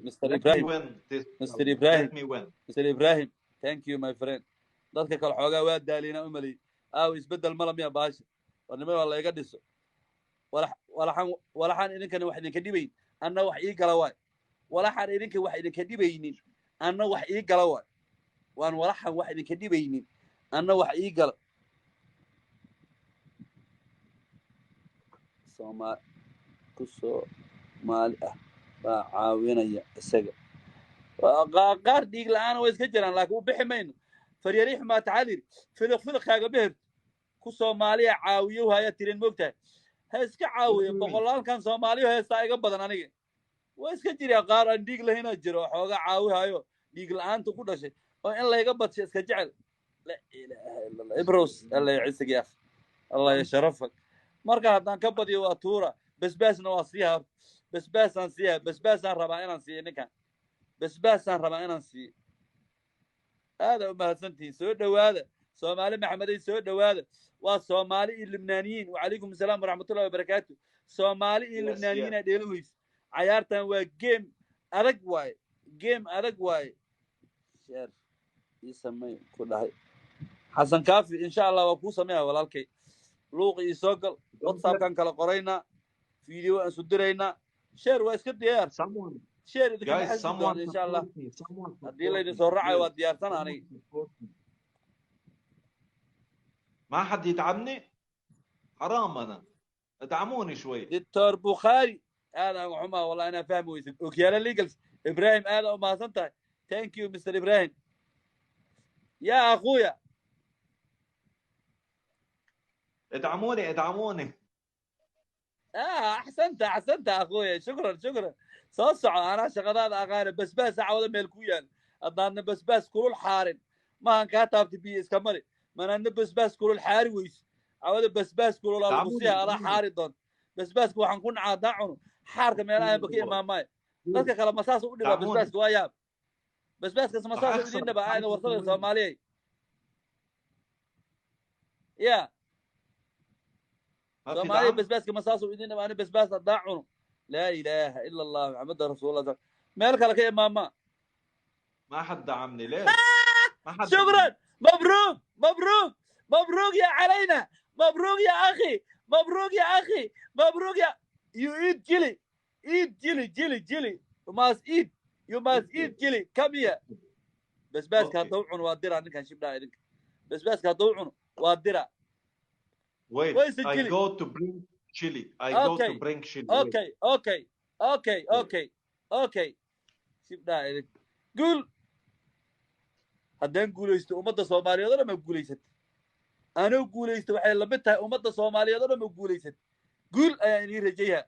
Mr. Let me Ibrahim. win this. Mr. Ibrahim. Let me win. Mr. Ibrahim. Thank you, my friend. dadka kale xoogaa waa daalina u malay isbedel malam ya baasha warnimo waa la iga dhiso walaxan idinkana wax idinka dhibayn anna wax ii gala waay walaxan idinka wax idinka dhibaynin anna wax ii gala waay waan walaxan wax idinka dhibaynin anna wax ii gala Soomaali ah baa caawinaya isaga qaar dhiig la'aan way iska jiraan laakiin u bixi mayno faryariix ma tacadir filiq kaaga beher ku Soomaaliya caawiyo haya tirin moogtahay ha iska caawiyo boqolaalkan Soomaaliyo heesta iga badan aniga way iska jiraan qaar aan dhiig lahayn jiro xooga caawiyo dhiig la'aanta ku dhashay oo in la iga badsho iska jecel la ilaaha illa allah ibros alla yiciisig ya allah yasharafak marka haddaan ka badiyo waa tuura basbaasna waa siiha basbaasaan rabaa inaan siiyo ninkan basbaasaan rabaa inaan siiyo هذا ما سنتي سود هذا صومالي محمدي سود هذا وصومالي اللبنانيين وعليكم السلام ورحمة الله وبركاته صومالي اللبنانيين ديلويس عيارتان وجيم أرجواي جيم أرجواي شر يسمي كل هاي حسن كافي إن شاء الله وكو سميها ولا الكي لوقي يسوقل واتساب كان كلا قرينا فيديو أنسدرينا شر واسكت ديار شير guys, someone إن شاء الله someone هدي اللي يسرع وديار سنة أنا ما حد يدعمني حرام أنا ادعموني شوي دكتور بخاري هذا عمر والله أنا فاهم ويسك وكيالا ليجلز إبراهيم هذا وما سنتي ثانك يو مستر إبراهيم يا أخويا ادعموني أحسنت أخويا شكرا صوصع أنا شغلات أغاني بس عوض ملكويا أضعنا بس كل الحارن ما انكاتب تبي إسكمري ما أنا بس كل الحاري ويس عوض بس كل الألبوسية على حاري دون بس كل حنكون عادعون حار كمان أنا بكي ماي بس كلام مساس ودي بس كوايا بس كمساس ودي نبقى أنا وصل الصومالي يا صومالي بس كمساس ودي نبقى أنا بس أضعون لا إله إلا الله محمد رسول الله مالك لك يا ماما ما حد دعمني ليه ما حد شكرا مبروك يا علينا مبروك يا أخي مبروك يا you eat chili you must eat chili come here بس كهطوعون وادرا عنك هنشبنا عنك بس كهطوعون وادرا wait I go to bring chili go to bring chili okay شبنا عنك قول haddaan guulaysto ummadda Soomaaliyeed oo dhan ma guulaysat anoo guulaysto waxay la mid tahay ummadda Soomaaliyeed oo dhan ma guulaysat guul ayaan idin rajayaa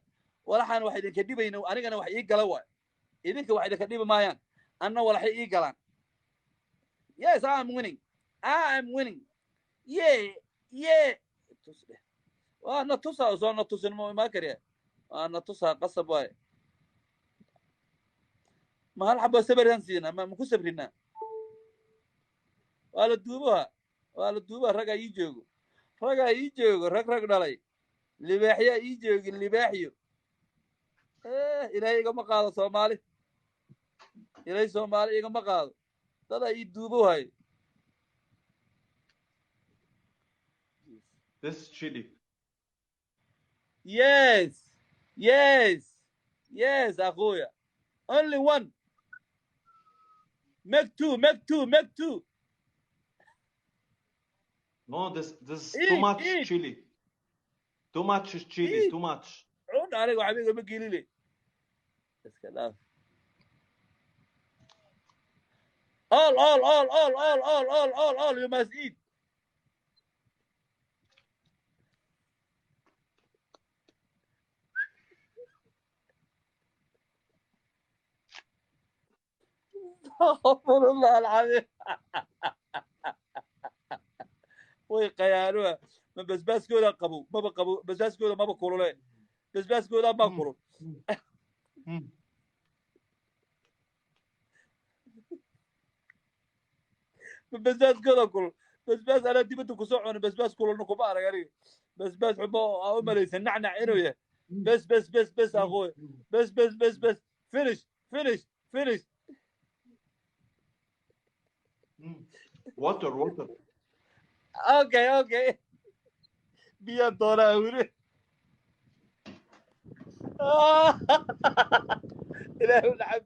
walaxaan wax idinka dhibayno anigana wax ii gala waay idinka wax idinka dhibi maayaan anna walaxay ii galaan yes I'm winning yeah waa na tusaa soo na tusin ma kariya waa na tusaa qasab waay ma hal xabo sabaraan siina ma ku sabrinaa wala duuba raga ii joogo rag dhalay libaaxya ii joogin libaaxyo ilaahay igama qaado Soomaali ilaahay Soomaali igama qaado dada ii duubo hay this chili yes akhuya only one make two No, this is too much chili. Too much chili, too much. عود عليك وحبيبي ما تجيلي لي. بس كلام. All you must eat. استغفر الله العظيم. ويقيانوها من بس كولا قبو ما بقبو بس كولا ما بقولوا له بس كولا ما بقولوا بس كولا كل بس أنا دي بدو كسوعون بس كولا نكو بارا يعني بس حبوا أو مليس النعنع إنه يه بس أخوي بس فينش finish finish water water okay okay biyo doonaa wili إله العب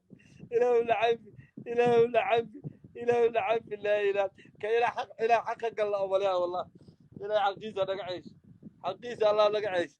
إله العب إله العب إله العب لا إله كإله حق إله حقك الله أولياء والله إله حقيس أنا قعيش حقيس الله لك عيش